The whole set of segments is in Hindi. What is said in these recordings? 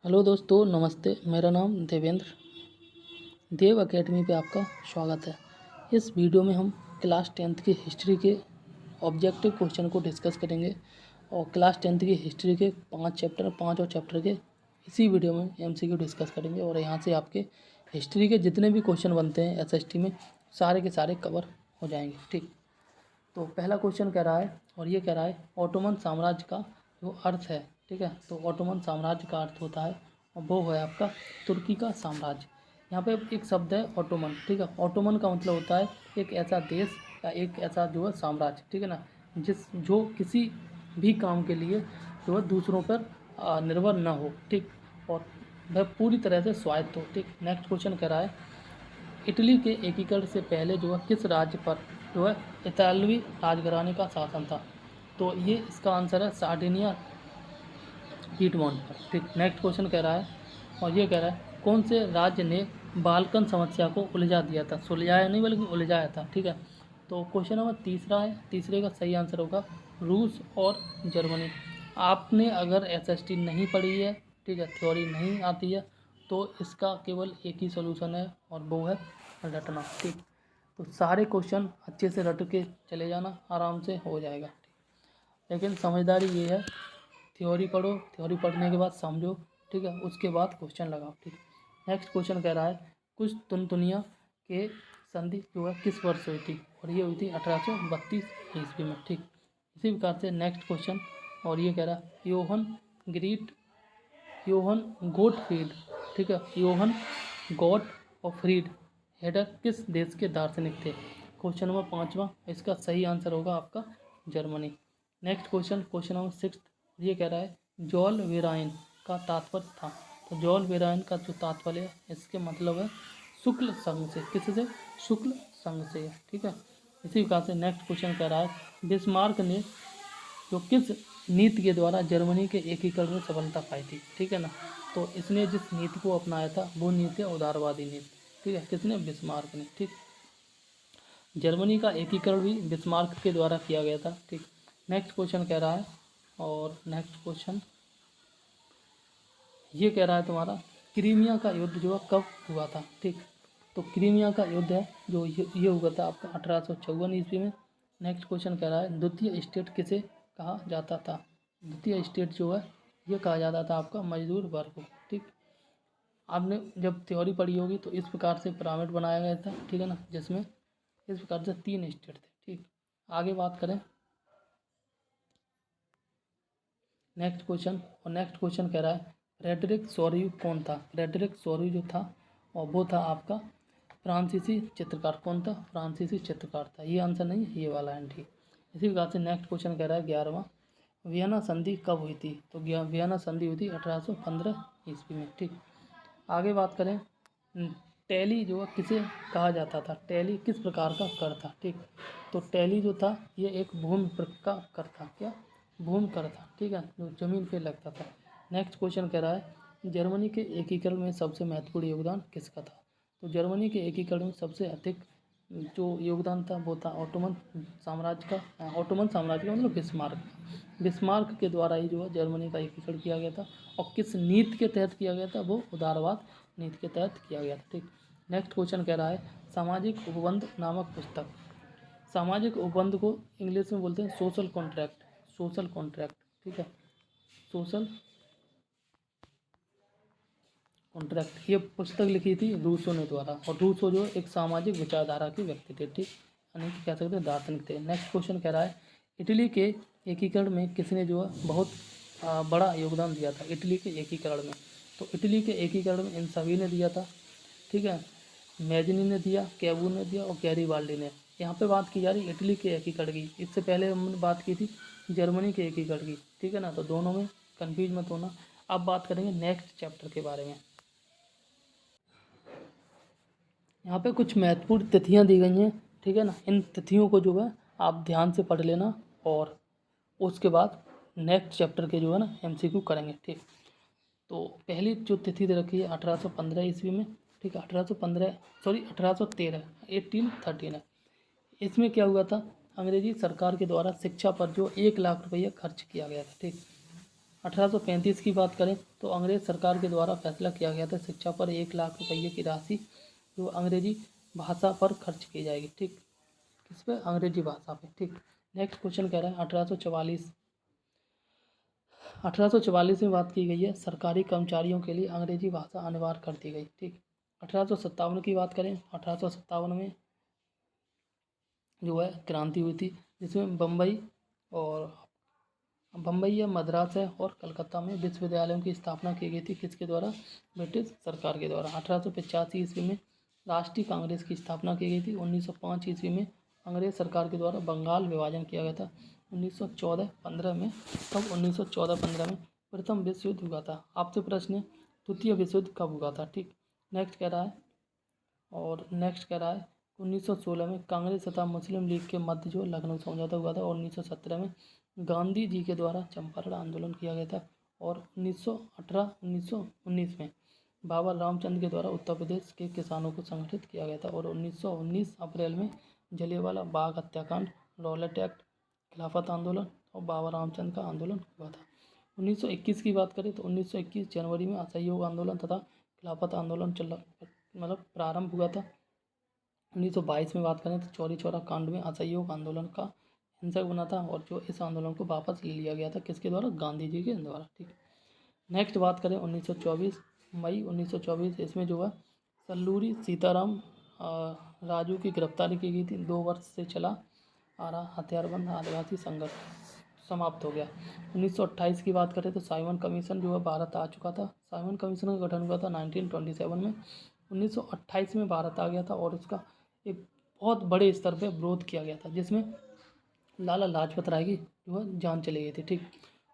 हेलो दोस्तों, नमस्ते। मेरा नाम देवेंद्र, देव एकेडमी पे आपका स्वागत है। इस वीडियो में हम क्लास 10th की हिस्ट्री के ऑब्जेक्टिव क्वेश्चन को डिस्कस करेंगे और क्लास 10th की हिस्ट्री के 5 और चैप्टर के इसी वीडियो में एमसीक्यू डिस्कस करेंगे और यहाँ से आपके हिस्ट्री के जितने भी क्वेश्चन बनते हैं एसएसटी में सारे के सारे कवर हो जाएंगे। ठीक, तो पहला क्वेश्चन कह रहा है और ये कह रहा है ऑटोमन साम्राज्य का जो अर्थ है। ठीक है, तो ऑटोमन साम्राज्य का अर्थ होता है और वो है आपका तुर्की का साम्राज्य। यहाँ पे एक शब्द है ऑटोमन। ठीक है, ऑटोमन का मतलब होता है एक ऐसा देश या एक ऐसा जो है साम्राज्य, ठीक है ना, जो किसी भी काम के लिए जो है दूसरों पर निर्भर ना हो। ठीक, और वह पूरी तरह से स्वायत्त हो। ठीक, नेक्स्ट क्वेश्चन कह रहा है इटली के एकीकरण से पहले जो है किस राज्य पर जो है इतालवी राजघराने का शासन था। तो ये इसका आंसर है सार्डिनिया पीटमोंट पर। ठीक, नेक्स्ट क्वेश्चन कह रहा है और ये कह रहा है कौन से राज्य ने बाल्कन समस्या को उलझा दिया था। सुलझाया नहीं बल्कि उलझाया था। ठीक है, तो क्वेश्चन नंबर तीसरा है, तीसरे का सही आंसर होगा रूस और जर्मनी। आपने अगर एसएसटी नहीं पढ़ी है, ठीक है, थ्योरी नहीं आती है, तो इसका केवल एक ही सोल्यूशन है और वो है रटना। ठीक, तो सारे क्वेश्चन अच्छे से रट के चले जाना, आराम से हो जाएगा। ठीक, लेकिन समझदारी ये है, थ्योरी पढ़ो, थ्योरी पढ़ने के बाद समझो, ठीक है, उसके बाद क्वेश्चन लगाओ। ठीक, नेक्स्ट क्वेश्चन कह रहा है कुछ तुनतुनिया के संधि जो है किस वर्ष हुई थी, और ये हुई थी 1832 ईस्वी में। ठीक, इसी प्रकार से नेक्स्ट क्वेश्चन और ये कह रहा है योहन गोटफ्रीड, ठीक है, योहन गॉट और फ्रीड हेडर किस देश के दार्शनिक थे। क्वेश्चन नंबर 5वां, इसका सही आंसर होगा आपका Germany. Next question, question number 6, ये कह रहा है जॉल वेराइन का तात्पर्य था। तो जॉल वेराइन का जो तात्पर्य है इसके मतलब है शुक्ल संघ से। किससे? शुक्ल संघ से। ठीक है, इसी प्रकार से नेक्स्ट क्वेश्चन कह रहा है बिस्मार्क ने जो किस नीति के द्वारा जर्मनी के एकीकरण में सफलता पाई थी। ठीक है ना, तो इसने जिस नीति को अपनाया था वो नीति है उदारवादी नीति। ठीक है, किसने? बिस्मार्क ने। ठीक, जर्मनी का एकीकरण भी बिस्मार्क के द्वारा किया गया था। ठीक, नेक्स्ट क्वेश्चन कह रहा है और नेक्स्ट क्वेश्चन ये कह रहा है तुम्हारा क्रीमिया का युद्ध जो है कब हुआ था। ठीक, तो क्रीमिया का युद्ध है जो ये हुआ था आपका 1854 ईस्वी में। नेक्स्ट क्वेश्चन कह रहा है द्वितीय स्टेट किसे कहा जाता था। द्वितीय स्टेट जो है ये कहा जाता था आपका मजदूर वर्ग को। ठीक, आपने जब थ्योरी पढ़ी होगी तो इस प्रकार से पिरामिड बनाया गया था, ठीक है ना, जिसमें इस प्रकार से 3 स्टेट थे। ठीक, आगे बात करें नेक्स्ट क्वेश्चन, और नेक्स्ट क्वेश्चन कह रहा है फ्रेडरिक सोरियू कौन था। फ्रेडरिक सोरियू जो था और वो था आपका फ्रांसीसी चित्रकार। कौन था? फ्रांसीसी चित्रकार था। ये आंसर नहीं है, ये वाला है। ठीक, इसी प्रकार से नेक्स्ट क्वेश्चन कह रहा है 11वां वियना संधि कब हुई थी। तो वियना संधि हुई थी 1815 ईस्वी में। ठीक, आगे बात करें टैली जो है किसे कहा जाता था। टैली किस प्रकार का कर था। ठीक, तो टैली जो था ये एक भूमि का कर था। क्या? भूमि कर था। ठीक है, जो जमीन पे लगता था। नेक्स्ट क्वेश्चन कह रहा है जर्मनी के एकीकरण में सबसे महत्वपूर्ण योगदान किसका था। तो जर्मनी के एकीकरण में सबसे अधिक जो योगदान था वो था ऑटोमन साम्राज्य का। ऑटोमन साम्राज्य का मतलब बिस्मार्क के द्वारा ही जो है जर्मनी का एकीकरण किया गया था। और किस नीति के तहत किया गया था? वो उदारवाद नीति के तहत किया गया था। ठीक, नेक्स्ट क्वेश्चन कह रहा है सामाजिक उपबंध नामक पुस्तक। सामाजिक उपबंध को इंग्लिश में बोलते हैं सोशल कॉन्ट्रैक्ट। सोशल कॉन्ट्रैक्ट, ठीक है, सोशल कॉन्ट्रैक्ट, ये पुस्तक लिखी थी रूसो ने द्वारा। और रूसो जो एक सामाजिक विचारधारा के व्यक्ति थे। ठीक, यानी कि कह सकते हैं दार्शनिक थे। नेक्स्ट क्वेश्चन कह रहा है इटली के एकीकरण में किसने जो है बहुत बड़ा योगदान दिया था। इटली के एकीकरण में, तो इटली के एकीकरण में इन सभी ने दिया था। ठीक है, मैजनी ने दिया, कैबू ने दिया और गैरीबाल्डी ने। यहाँ पे बात की जा रही इटली के एकीकरण की। इससे पहले हमने बात की थी जर्मनी के एकीकरण की। ठीक है ना, तो दोनों में कंफ्यूज मत होना। अब बात करेंगे नेक्स्ट चैप्टर के बारे में। यहाँ पे कुछ महत्वपूर्ण तिथियाँ दी गई हैं। ठीक है ना, इन तिथियों को जो है आप ध्यान से पढ़ लेना और उसके बाद नेक्स्ट चैप्टर के जो है ना एमसीक्यू करेंगे। ठीक, तो पहली जो तिथि दे रखी है 1815 ईस्वी में। ठीक है, 1813 1813 है। इसमें क्या हुआ था? अंग्रेजी सरकार के द्वारा शिक्षा पर जो 1 लाख रुपये खर्च किया गया था। ठीक, 1835 की बात करें तो अंग्रेज सरकार के द्वारा फैसला किया गया था शिक्षा पर 1 लाख रुपये की राशि जो अंग्रेजी भाषा पर खर्च की जाएगी। ठीक, किस पे? अंग्रेजी भाषा पे। ठीक, नेक्स्ट क्वेश्चन कह रहा है 1844 में बात की गई है सरकारी कर्मचारियों के लिए अंग्रेजी भाषा अनिवार्य कर दी गई। ठीक, 1857 की बात करें, 1857 में जो है क्रांति हुई थी जिसमें बम्बई या मद्रास है और कलकत्ता में विश्वविद्यालयों की स्थापना की गई थी। किसके द्वारा? ब्रिटिश सरकार के द्वारा। 1885 ईस्वी में राष्ट्रीय कांग्रेस की स्थापना की गई थी। 1905 ईस्वी में अंग्रेज सरकार के द्वारा बंगाल विभाजन किया गया था। 1914-15 में 1914-15 में प्रथम विश्व युद्ध हुआ था। आपसे प्रश्न है द्वितीय विश्व युद्ध कब हुआ था? ठीक, नेक्स्ट कह रहा है 1916 में कांग्रेस तथा मुस्लिम लीग के मध्य जो लखनऊ समझौता हुआ था और 1917 में गांधी जी के द्वारा चंपारण आंदोलन किया गया था और 1919 में बाबा रामचंद्र के द्वारा उत्तर प्रदेश के किसानों को संगठित किया गया था और 1919 अप्रैल में जलियांवाला बाग हत्याकांड, रॉलेट एक्ट, खिलाफत आंदोलन और बाबा रामचंद्र का आंदोलन हुआ था। 1921 की बात करें तो 1921 जनवरी में असहयोग आंदोलन तथा खिलाफत आंदोलन प्रारंभ हुआ था। 1922 में बात करें तो चौरी चौरा कांड में असहयोग आंदोलन का हिंसक बना था और जो इस आंदोलन को वापस ले लिया गया था किसके द्वारा? गांधी जी के द्वारा। ठीक, नेक्स्ट बात करें 1924 मई 1924 इसमें जो है सल्लूरी सीताराम राजू की गिरफ्तारी की गई थी। 2 वर्ष से चला आ रहा हथियारबंद आदिवासी संघर्ष समाप्त हो गया। 1928 की बात करें तो साइमन कमीशन जो है भारत आ चुका था। साइमन कमीशन का गठन हुआ था 1927 में। 1928 में भारत आ गया था और उसका एक बहुत बड़े स्तर पे विरोध किया गया था जिसमें लाला लाजपत राय की जो है जान चली गई थी। ठीक,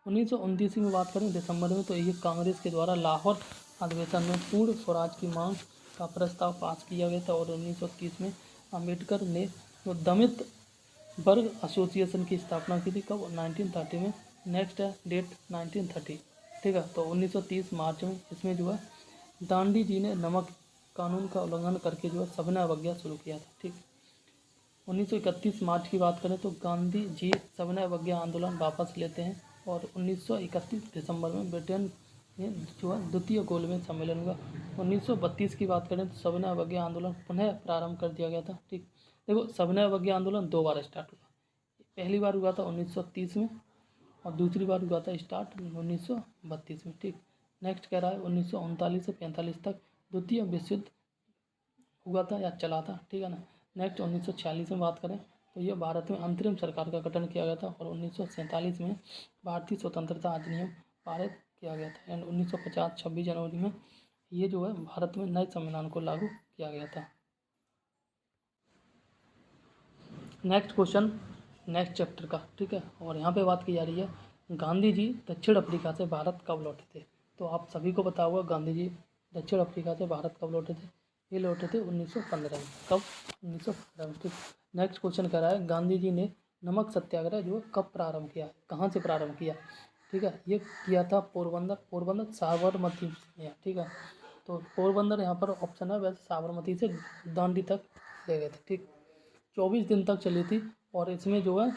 1929 में बात करें दिसंबर में तो ये कांग्रेस के द्वारा लाहौर अधिवेशन में पूर्ण स्वराज की मांग का प्रस्ताव पास किया गया था और 1930 में अम्बेडकर ने जो दलित वर्ग एसोसिएशन की स्थापना की थी। कब? 1930 में। नेक्स्ट है डेट 1930। ठीक है, तो 1930 मार्च में इसमें जो है गांधी जी ने नमक कानून का उल्लंघन करके जो है सविनय अवज्ञा शुरू किया था। ठीक, 1931 मार्च की बात करें तो गांधी जी सविनय अवज्ञा आंदोलन वापस लेते हैं और 1931 दिसंबर में ब्रिटेन में जो है द्वितीय गोलमेज सम्मेलन हुआ। 1932 की बात करें तो सविनय अवज्ञा आंदोलन पुनः प्रारंभ कर दिया गया था। ठीक, देखो सविनय अवज्ञा आंदोलन 2 बार स्टार्ट हुआ। पहली बार हुआ था 1930 में और दूसरी बार हुआ था स्टार्ट 1932 में। ठीक, नेक्स्ट कह रहा है 1939 से 45 तक द्वितीय विश्व युद्ध हुआ था या चला था। ठीक है ना। नेक्स्ट 1946 में बात करें तो ये भारत में अंतरिम सरकार का गठन किया गया था और 1947 में भारतीय स्वतंत्रता अधिनियम पारित किया गया था एंड 1950 26 जनवरी में ये जो है भारत में नए संविधान को लागू किया गया था। नेक्स्ट क्वेश्चन नेक्स्ट चैप्टर का। ठीक है, और यहाँ पे बात की जा रही है गांधी जी दक्षिण अफ्रीका से भारत कब लौटे थे। तो आप सभी को पता होगा गांधी जी दक्षिण अफ्रीका से भारत कब लौटे थे। ये लौटे थे 1915 में। कब? 1915 में। ठीक, नेक्स्ट क्वेश्चन कह रहा है गांधी जी ने नमक सत्याग्रह जो कब प्रारंभ किया, कहाँ से प्रारंभ किया। ठीक है, ये किया था पोरबंदर साबरमती में। ठीक है, तो पोरबंदर यहाँ पर ऑप्शन है, वैसे साबरमती से दांडी तक ले गए थे। ठीक, 24 दिन तक चली थी और इसमें जो है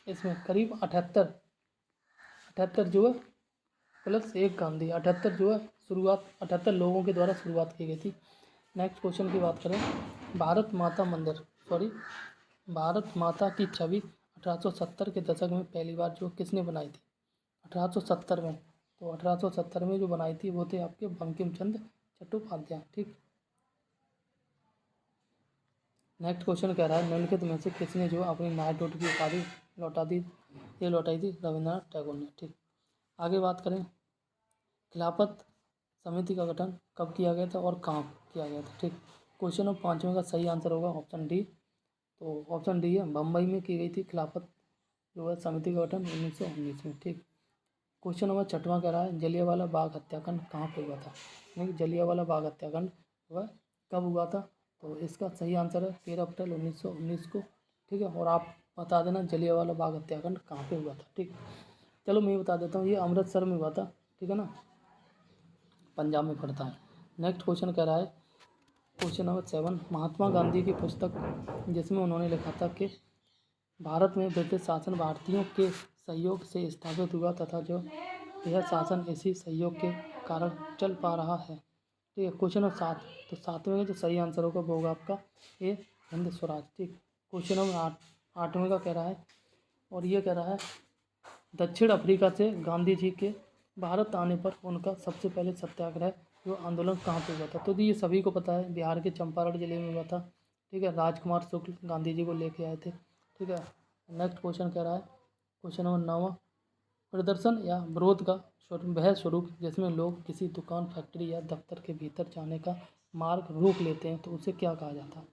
इसमें करीब 78 जो है प्लस एक गांधी 78 जो है शुरुआत 78 लोगों के द्वारा शुरुआत की गई थी। नेक्स्ट क्वेश्चन की बात करें भारत माता की छवि 1870 के दशक में पहली बार जो किसने बनाई थी 1870 में। तो 1870 में जो बनाई थी वो थे आपके बंकिम चंद्र चट्टोपाध्याय। ठीक, नेक्स्ट क्वेश्चन कह रहा है निम्नलिखित में से किसने जो अपनी नाइटहुड की उपाधि लौटाई थी रविंद्रनाथ टैगोर ने। ठीक, आगे बात करें खिलाफत समिति का गठन कब किया गया था और कहाँ किया गया था। ठीक, क्वेश्चन नंबर 5 का सही आंसर होगा ऑप्शन डी। तो ऑप्शन डी है बम्बई में की गई थी खिलाफत जो है समिति का गठन 1919 में। ठीक, क्वेश्चन नंबर 6 कह रहा है जलियांवाला बाग हत्याकांड कहाँ पे हुआ था। नहीं, जलियांवाला बाग हत्याकांड वह कब हुआ था। तो इसका सही आंसर है 13 अप्रैल 1919 को। ठीक है, और आप बता देना जलियांवाला बाग हत्याकांड कहाँ पे हुआ था। ठीक, चलो मैं बता देता हूँ ये अमृतसर में हुआ था। ठीक है ना, पंजाब में पड़ता है। नेक्स्ट क्वेश्चन कह रहा है क्वेश्चन नंबर 7 महात्मा गांधी की पुस्तक जिसमें उन्होंने लिखा था कि भारत में ब्रिटिश शासन भारतीयों के सहयोग से स्थापित हुआ तथा जो यह शासन इसी सहयोग के कारण चल पा रहा है। ठीक है, क्वेश्चन नंबर 7, तो 7वें का जो सही आंसर होगा वो होगा आपका ए हिंद स्वराज। ठीक, क्वेश्चन नंबर 8वें का कह रहा है, और ये कह रहा है दक्षिण अफ्रीका से गांधी जी के भारत आने पर उनका सबसे पहले सत्याग्रह जो आंदोलन कहाँ पे हुआ था। तो ये सभी को पता है, बिहार के चंपारण जिले में हुआ था। ठीक है, राजकुमार शुक्ल गांधी जी को लेके आए थे। ठीक है, नेक्स्ट क्वेश्चन कह रहा है, क्वेश्चन नंबर 9, प्रदर्शन या विरोध का वह स्वरूप जिसमें लोग किसी दुकान, फैक्ट्री या दफ्तर के भीतर जाने का मार्ग रोक लेते हैं, तो उसे क्या कहा जाता है।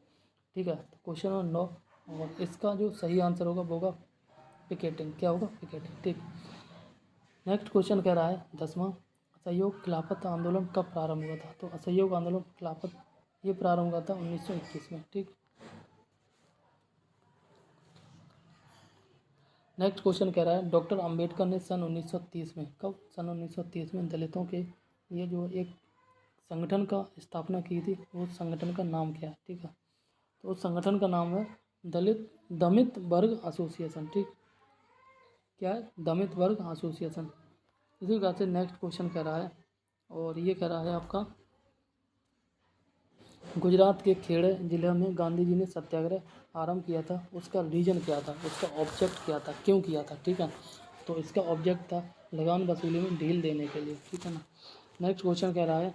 ठीक है, तो क्वेश्चन नंबर 9, और इसका जो सही आंसर होगा वो होगा पिकेटिंग। क्या होगा? पिकेटिंग। ठीक, नेक्स्ट क्वेश्चन कह रहा है 10वां, असहयोग खिलाफत आंदोलन कब प्रारंभ हुआ था। तो असहयोग आंदोलन खिलाफत ये प्रारंभ हुआ था 1921 में। ठीक, नेक्स्ट क्वेश्चन कह रहा है डॉक्टर अंबेडकर ने सन 1930 में, कब? सन 1930 में दलितों के लिए जो एक संगठन का स्थापना की थी, वो संगठन का नाम क्या है। ठीक है, तो उस संगठन का नाम है दलित वर्ग एसोसिएशन। ठीक, क्या है? दलित वर्ग एसोसिएशन। इसी प्रकार से नेक्स्ट क्वेश्चन कह रहा है, और ये कह रहा है आपका गुजरात के खेड़े जिले में गांधी जी ने सत्याग्रह आरंभ किया था, उसका रीजन क्या था, उसका ऑब्जेक्ट क्या था, क्यों किया था। ठीक है, तो इसका ऑब्जेक्ट था लगान वसूली में ढील देने के लिए। ठीक है ना। नेक्स्ट क्वेश्चन कह रहा है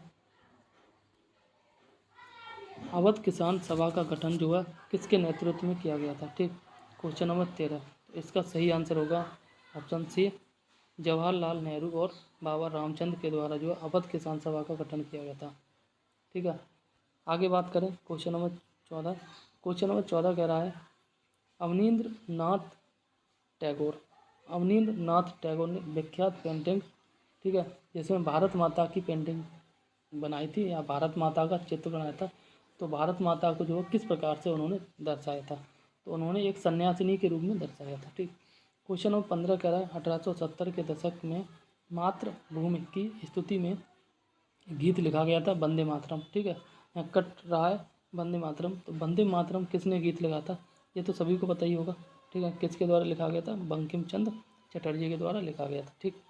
अवध किसान सभा का गठन जो है किसके नेतृत्व में किया गया था। ठीक, क्वेश्चन नंबर 13, तो इसका सही आंसर होगा ऑप्शन सी, जवाहरलाल नेहरू और बाबा रामचंद्र के द्वारा जो है अवध किसान सभा का गठन किया गया था। ठीक है, आगे बात करें क्वेश्चन नंबर 14। क्वेश्चन नंबर 14 कह रहा है अवनींद्र नाथ टैगोर ने विख्यात पेंटिंग, ठीक है, जिसमें भारत माता की पेंटिंग बनाई थी या भारत माता का चित्र बनाया था, तो भारत माता को जो है किस प्रकार से उन्होंने दर्शाया था। तो उन्होंने एक सन्यासिनी के रूप में दर्शाया था। ठीक, क्वेश्चन नंबर 15 कह रहा है 1870 के दशक में मातृभूमि की स्तुति में गीत लिखा गया था वंदे मातरम। ठीक है, यहाँ कट रहा है वंदे मातरम, तो वंदे मातरम किसने गीत लिखा था, ये तो सभी को पता ही होगा। ठीक है, किसके द्वारा लिखा गया था, बंकिम चंद्र चटर्जी के द्वारा लिखा गया था। ठीक,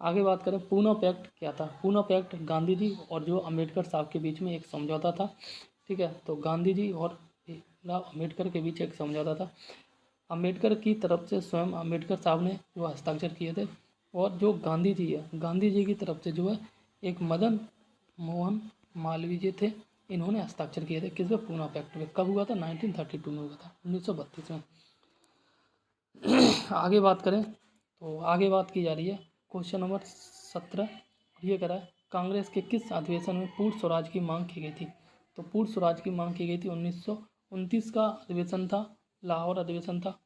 आगे बात करें पूना पैक्ट क्या था। पूना पैक्ट गांधी जी और जो अम्बेडकर साहब के बीच में एक समझौता था। ठीक है, तो गांधी जी और अम्बेडकर के बीच एक समझौता था। अम्बेडकर की तरफ से स्वयं अम्बेडकर साहब ने जो हस्ताक्षर किए थे, और जो गांधी जी है, गांधी जी की तरफ से जो है एक मदन मोहन मालवीय जी थे, इन्होंने हस्ताक्षर किए थे किस पे, पूना पैक्ट में। कब हुआ था? 1932 में हुआ था, 1932 में। आगे बात करें तो आगे बात की जा रही है क्वेश्चन नंबर 17, ये कह रहा है कांग्रेस के किस अधिवेशन में पूर्ण स्वराज की मांग की गई थी। तो पूर्ण स्वराज की मांग की गई थी 1929 का अधिवेशन था, लाहौर अधिवेशन था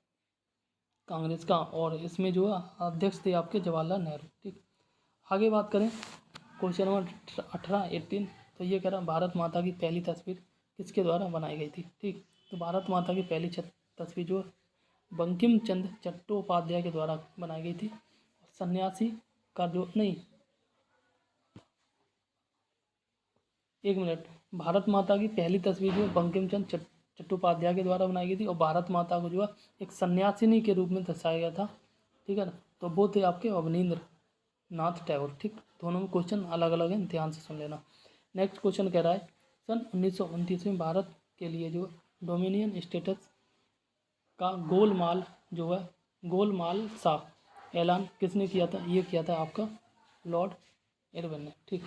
कांग्रेस का, और इसमें जो है अध्यक्ष थे आपके जवाहरलाल नेहरू। ठीक, आगे बात करें क्वेश्चन नंबर 18 तो ये कह रहा है भारत माता की पहली तस्वीर किसके द्वारा बनाई गई थी। ठीक, तो भारत माता की पहली तस्वीर जो बंकिम चंद्र चट्टोपाध्याय के द्वारा बनाई गई थी। सन्यासी का जो नहीं, एक मिनट, भारत माता की पहली तस्वीर जो बंकिम चंद्र चट्टोपाध्याय के द्वारा बनाई गई थी, और भारत माता को जो है एक सन्यासिनी के रूप में दर्शाया गया था। ठीक है ना, तो वो थे आपके अवनींद्र नाथ टैगोर। ठीक, दोनों में क्वेश्चन अलग अलग हैं, ध्यान से सुन लेना। नेक्स्ट क्वेश्चन कह रहा है सन 1929 में भारत के लिए जो डोमिनियन स्टेटस का गोलमाल सा ऐलान किसने किया था। ये किया था आपका लॉर्ड इरविन ने। ठीक,